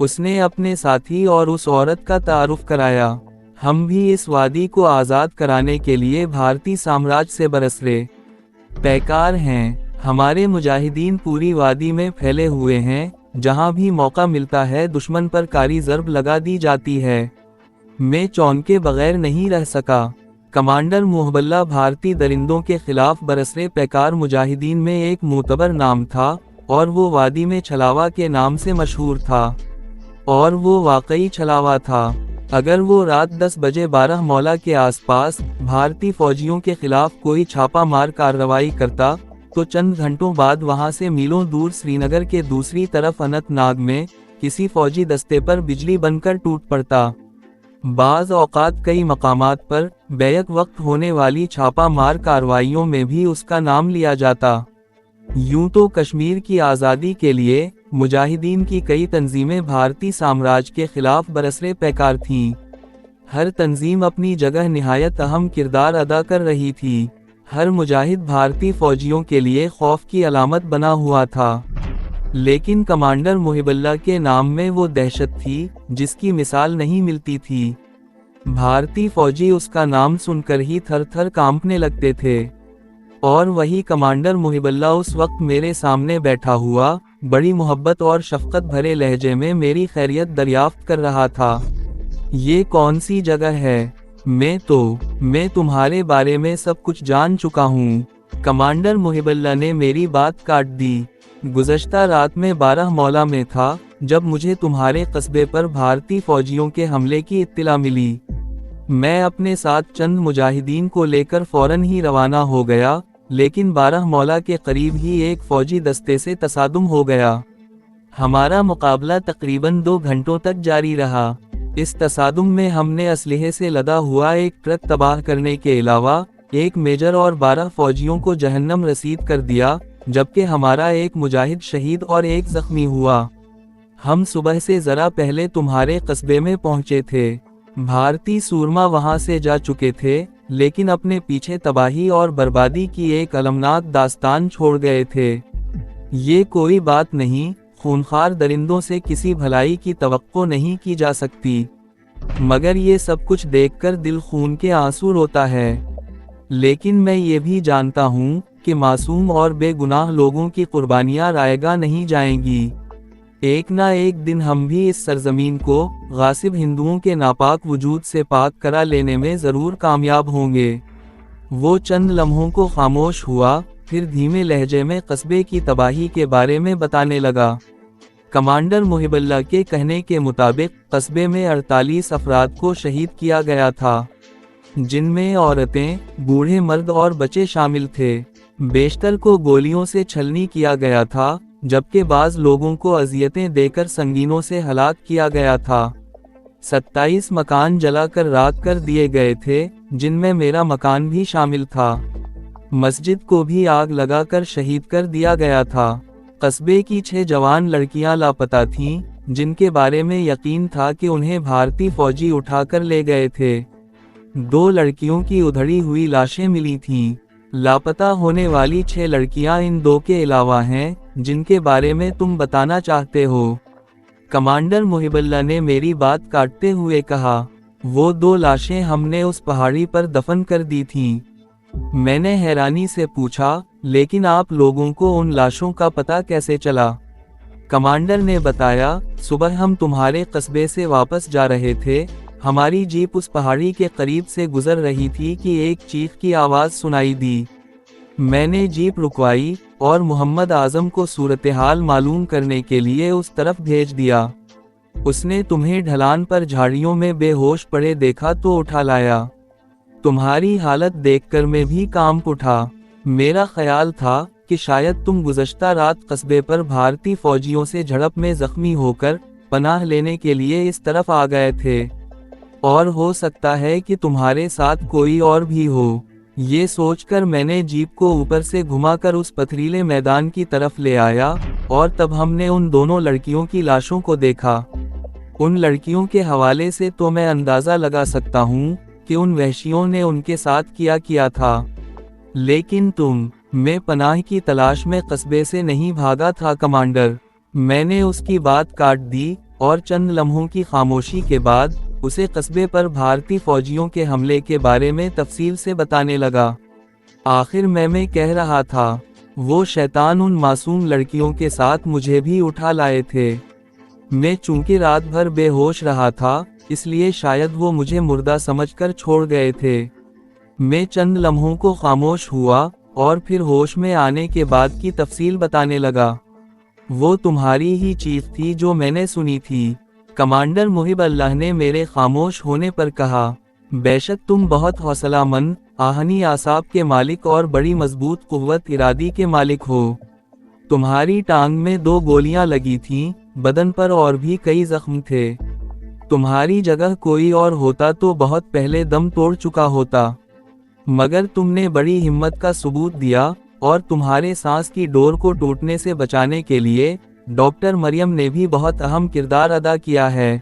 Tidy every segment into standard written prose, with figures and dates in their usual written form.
اس نے اپنے ساتھی اور اس عورت کا تعارف کرایا۔ ہم بھی اس وادی کو آزاد کرانے کے لیے بھارتی سامراج سے برسرے پیکار ہیں۔ ہمارے مجاہدین پوری وادی میں پھیلے ہوئے ہیں، جہاں بھی موقع ملتا ہے دشمن پر کاری ضرب لگا دی جاتی ہے۔ میں چونکے بغیر نہیں رہ سکا۔ کمانڈر محب اللہ بھارتی درندوں کے خلاف برسرے پیکار مجاہدین میں ایک معتبر نام تھا، اور وہ وادی میں چھلاوا کے نام سے مشہور تھا، اور وہ واقعی چھلاوا تھا۔ اگر وہ رات 10 بجے 12 مولا کے آس پاس بھارتی فوجیوں کے خلاف کوئی چھاپا مار کارروائی کرتا، تو چند گھنٹوں بعد وہاں سے میلوں دور سری نگر کے دوسری طرف اننت ناگ میں کسی فوجی دستے پر بجلی بن کر ٹوٹ پڑتا۔ بعض اوقات کئی مقامات پر بیک وقت ہونے والی چھاپا مار کارروائیوں میں بھی اس کا نام لیا جاتا۔ یوں تو کشمیر کی آزادی کے لیے مجاہدین کی کئی تنظیمیں بھارتی سامراج کے خلاف برسرے پیکار تھیں۔ ہر تنظیم اپنی جگہ نہایت اہم کردار ادا کر رہی تھی۔ ہر مجاہد بھارتی فوجیوں کے لیے خوف کی علامت بنا ہوا تھا، لیکن کمانڈر محب اللہ کے نام میں وہ دہشت تھی جس کی مثال نہیں ملتی تھی۔ بھارتی فوجی اس کا نام سن کر ہی تھر تھر کانپنے لگتے تھے، اور وہی کمانڈر محب اللہ اس وقت میرے سامنے بیٹھا ہوا بڑی محبت اور شفقت بھرے لہجے میں میری خیریت دریافت کر رہا تھا۔ یہ کون سی جگہ ہے؟ میں تمہارے بارے میں سب کچھ جان چکا ہوں۔ کمانڈر محب اللہ نے میری بات کاٹ دی۔ گزشتہ رات میں 12 مولا میں تھا جب مجھے تمہارے قصبے پر بھارتی فوجیوں کے حملے کی اطلاع ملی۔ میں اپنے ساتھ چند مجاہدین کو لے کر فوراً ہی روانہ ہو گیا، لیکن 12 مولا کے قریب ہی ایک فوجی دستے سے تصادم ہو گیا۔ ہمارا مقابلہ تقریباً 2 گھنٹوں تک جاری رہا۔ اس تصادم میں ہم نے اسلحے سے لدا ہوا ایک ٹرک تباہ کرنے کے علاوہ ایک میجر اور 12 فوجیوں کو جہنم رسید کر دیا، جبکہ ہمارا ایک مجاہد شہید اور ایک زخمی ہوا۔ ہم صبح سے ذرا پہلے تمہارے قصبے میں پہنچے تھے۔ بھارتی سورما وہاں سے جا چکے تھے، لیکن اپنے پیچھے تباہی اور بربادی کی ایک المناک داستان چھوڑ گئے تھے۔ یہ کوئی بات نہیں، خونخوار درندوں سے کسی بھلائی کی توقع نہیں کی جا سکتی، مگر یہ سب کچھ دیکھ کر دل خون کے آنسو روتا ہے۔ لیکن میں یہ بھی جانتا ہوں کہ معصوم اور بے گناہ لوگوں کی قربانیاں رائے گاہ نہیں جائیں گی۔ ایک نہ ایک دن ہم بھی اس سرزمین کو غاصب ہندوؤں کے ناپاک وجود سے پاک کرا لینے میں ضرور کامیاب ہوں گے۔ وہ چند لمحوں کو خاموش ہوا، پھر دھیمے لہجے میں قصبے کی تباہی کے بارے میں بتانے لگا۔ کمانڈر محب اللہ کے کہنے کے مطابق قصبے میں 48 افراد کو شہید کیا گیا تھا، جن میں عورتیں، بوڑھے مرد اور بچے شامل تھے۔ بیشتر کو گولیوں سے چھلنی کیا گیا تھا، جبکہ بعض لوگوں کو اذیتیں دے کر سنگینوں سے ہلاک کیا گیا تھا۔ 27 مکان جلا کر راکھ کر دیے گئے تھے، جن میں میرا مکان بھی شامل تھا۔ مسجد کو بھی آگ لگا کر شہید کر دیا گیا تھا۔ قصبے کی 6 جوان لڑکیاں لاپتہ تھیں، جن کے بارے میں یقین تھا کہ انہیں بھارتی فوجی اٹھا کر لے گئے تھے۔ 2 لڑکیوں کی ادھڑی ہوئی لاشیں ملی تھیں۔ لاپتہ ہونے والی 6 لڑکیاں ان 2 کے علاوہ ہیں جن کے بارے میں تم بتانا چاہتے ہو۔ کمانڈر محب اللہ نے میری بات کاٹتے ہوئے کہا، وہ 2 لاشیں ہم نے اس پہاڑی پر دفن کر دی تھیں۔ میں نے حیرانی سے پوچھا، لیکن آپ لوگوں کو ان لاشوں کا پتہ کیسے چلا؟ کمانڈر نے بتایا، صبح ہم تمہارے قصبے سے واپس جا رہے تھے، ہماری جیپ اس پہاڑی کے قریب سے گزر رہی تھی کہ ایک چیخ کی آواز سنائی دی۔ میں نے جیپ رکوائی اور محمد اعظم کو صورتحال معلوم کرنے کے لیے اس طرف بھیج دیا۔ اس نے تمہیں ڈھلان پر جھاڑیوں میں بے ہوش پڑے دیکھا تو اٹھا لایا۔ تمہاری حالت دیکھ کر میں بھی کانپ اٹھا۔ میرا خیال تھا کہ شاید تم گزشتہ رات قصبے پر بھارتی فوجیوں سے جھڑپ میں زخمی ہو کر پناہ لینے کے لیے اس طرف آ گئے تھے، اور ہو سکتا ہے کہ تمہارے ساتھ کوئی اور بھی ہو۔ یہ سوچ کر میں نے جیپ کو اوپر سے گھما کر اس پتھریلے میدان کی طرف لے آیا، اور تب ہم نے ان دونوں لڑکیوں کی لاشوں کو دیکھا۔ ان لڑکیوں کے حوالے سے تو میں اندازہ لگا سکتا ہوں کہ ان وحشیوں نے ان کے ساتھ کیا تھا۔ لیکن میں پناہ کی تلاش میں قصبے سے نہیں بھاگا تھا کمانڈر۔ میں نے اس کی بات کاٹ دی، اور چند لمحوں کی خاموشی کے بعد اسے قصبے پر بھارتی فوجیوں کے حملے کے بارے میں تفصیل سے بتانے لگا۔ آخر میں کہہ رہا تھا، وہ شیطان ان معصوم لڑکیوں کے ساتھ مجھے بھی اٹھا لائے تھے۔ میں چونکہ رات بھر بے ہوش رہا تھا، اس لیے شاید وہ مجھے مردہ سمجھ کر چھوڑ گئے تھے۔ میں چند لمحوں کو خاموش ہوا اور پھر ہوش میں آنے کے بعد کی تفصیل بتانے لگا۔ وہ تمہاری ہی چیخ تھی جو میں نے سنی تھی، کمانڈر محب اللہ نے میرے خاموش ہونے پر کہا۔ بے شک تم بہت حوصلہ مند، آہنی اعصاب کے مالک اور بڑی مضبوط قوت ارادی کے مالک ہو۔ تمہاری ٹانگ میں 2 گولیاں لگی تھیں، بدن پر اور بھی کئی زخم تھے۔ تمہاری جگہ کوئی اور ہوتا تو بہت پہلے دم توڑ چکا ہوتا، مگر تم نے بڑی ہمت کا ثبوت دیا اور تمہارے سانس کی ڈور کو ٹوٹنے سے بچانے کے لیے ڈاکٹر مریم نے بھی بہت اہم کردار ادا کیا ہے۔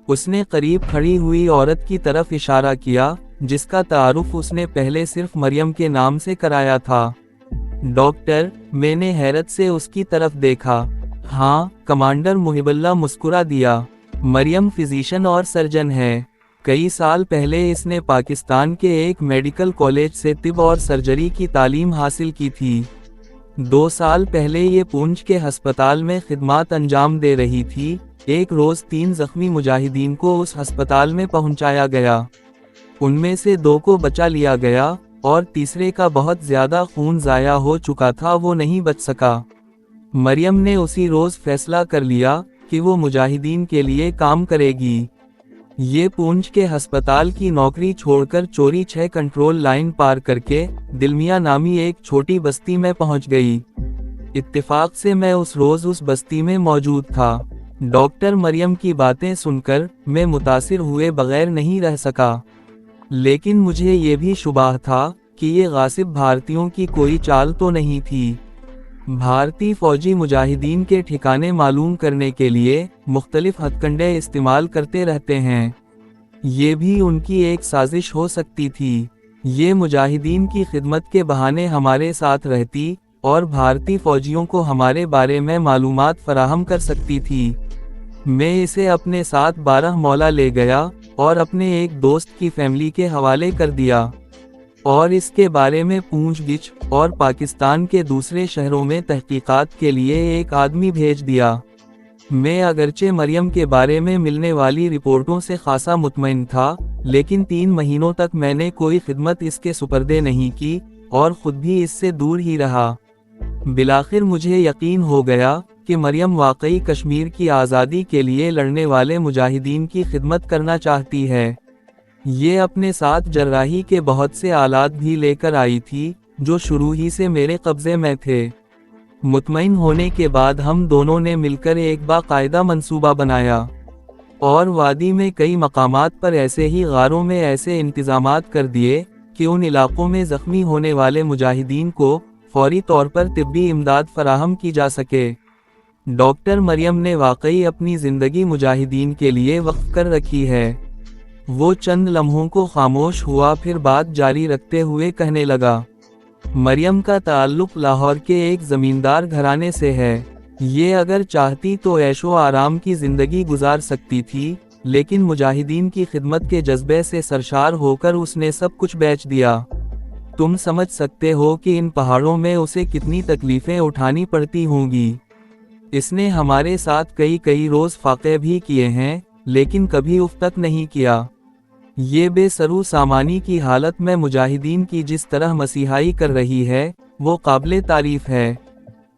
اس نے قریب کھڑی ہوئی عورت کی طرف اشارہ کیا، جس کا تعارف اس نے پہلے صرف مریم کے نام سے کرایا تھا۔ ڈاکٹر، میں نے حیرت سے اس کی طرف دیکھا۔ ہاں، کمانڈر محب اللہ مسکرا دیا، مریم فزیشین اور سرجن ہے۔ کئی سال پہلے اس نے پاکستان کے ایک میڈیکل کالج سے طب اور سرجری کی تعلیم حاصل کی تھی۔ 2 سال پہلے یہ پونچھ کے ہسپتال میں خدمات انجام دے رہی تھی۔ ایک روز 3 زخمی مجاہدین کو اس ہسپتال میں پہنچایا گیا۔ ان میں سے 2 کو بچا لیا گیا اور تیسرے کا بہت زیادہ خون ضائع ہو چکا تھا، وہ نہیں بچ سکا۔ مریم نے اسی روز فیصلہ کر لیا کہ وہ مجاہدین کے لیے کام کرے گی۔ یہ پونچھ کے ہسپتال کی نوکری چھوڑ کر چوری 6 کنٹرول لائن پار کر کے دلمیا نامی ایک چھوٹی بستی میں پہنچ گئی۔ اتفاق سے میں اس روز اس بستی میں موجود تھا۔ ڈاکٹر مریم کی باتیں سن کر میں متاثر ہوئے بغیر نہیں رہ سکا، لیکن مجھے یہ بھی شبہ تھا کہ یہ غاصب بھارتیوں کی کوئی چال تو نہیں تھی۔ بھارتی فوجی مجاہدین کے ٹھکانے معلوم کرنے کے لیے مختلف ہتھ کنڈے استعمال کرتے رہتے ہیں۔ یہ بھی ان کی ایک سازش ہو سکتی تھی۔ یہ مجاہدین کی خدمت کے بہانے ہمارے ساتھ رہتی اور بھارتی فوجیوں کو ہمارے بارے میں معلومات فراہم کر سکتی تھی۔ میں اسے اپنے ساتھ 12 مولا لے گیا اور اپنے ایک دوست کی فیملی کے حوالے کر دیا، اور اس کے بارے میں پوچھ گچھ اور پاکستان کے دوسرے شہروں میں تحقیقات کے لیے ایک آدمی بھیج دیا۔ میں اگرچہ مریم کے بارے میں ملنے والی رپورٹوں سے خاصا مطمئن تھا، لیکن 3 مہینوں تک میں نے کوئی خدمت اس کے سپردے نہیں کی اور خود بھی اس سے دور ہی رہا۔ بالآخر مجھے یقین ہو گیا کہ مریم واقعی کشمیر کی آزادی کے لیے لڑنے والے مجاہدین کی خدمت کرنا چاہتی ہے۔ یہ اپنے ساتھ جراحی کے بہت سے آلات بھی لے کر آئی تھی، جو شروع ہی سے میرے قبضے میں تھے۔ مطمئن ہونے کے بعد ہم دونوں نے مل کر ایک باقاعدہ منصوبہ بنایا اور وادی میں کئی مقامات پر ایسے ہی غاروں میں ایسے انتظامات کر دیے کہ ان علاقوں میں زخمی ہونے والے مجاہدین کو فوری طور پر طبی امداد فراہم کی جا سکے۔ ڈاکٹر مریم نے واقعی اپنی زندگی مجاہدین کے لیے وقف کر رکھی ہے۔ وہ چند لمحوں کو خاموش ہوا، پھر بات جاری رکھتے ہوئے کہنے لگا، مریم کا تعلق لاہور کے ایک زمیندار گھرانے سے ہے۔ یہ اگر چاہتی تو عیش و آرام کی زندگی گزار سکتی تھی، لیکن مجاہدین کی خدمت کے جذبے سے سرشار ہو کر اس نے سب کچھ بیچ دیا۔ تم سمجھ سکتے ہو کہ ان پہاڑوں میں اسے کتنی تکلیفیں اٹھانی پڑتی ہوں گی۔ اس نے ہمارے ساتھ کئی روز فاقے بھی کیے ہیں، لیکن کبھی اف تک نہیں کیا۔ یہ بے سرو سامانی کی حالت میں مجاہدین کی جس طرح مسیحائی کر رہی ہے، وہ قابل تعریف ہے۔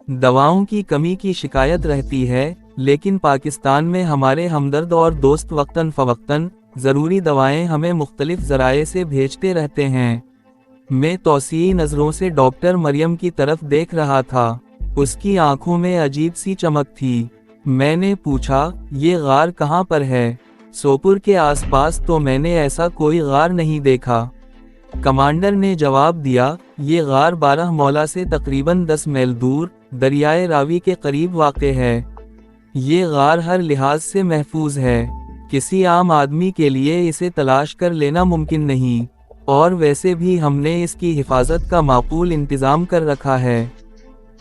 دواؤں کی کمی کی شکایت رہتی ہے، لیکن پاکستان میں ہمارے ہمدرد اور دوست وقتاً فوقتاً ضروری دوائیں ہمیں مختلف ذرائع سے بھیجتے رہتے ہیں۔ میں توسیعی نظروں سے ڈاکٹر مریم کی طرف دیکھ رہا تھا۔ اس کی آنکھوں میں عجیب سی چمک تھی۔ میں نے پوچھا، یہ غار کہاں پر ہے؟ سوپور کے آس پاس تو میں نے ایسا کوئی غار نہیں دیکھا۔ کمانڈر نے جواب دیا، یہ غار 12 مولا سے تقریباً 10 میل دور دریائے راوی کے قریب واقع ہے۔ یہ غار ہر لحاظ سے محفوظ ہے، کسی عام آدمی کے لیے اسے تلاش کر لینا ممکن نہیں، اور ویسے بھی ہم نے اس کی حفاظت کا معقول انتظام کر رکھا ہے۔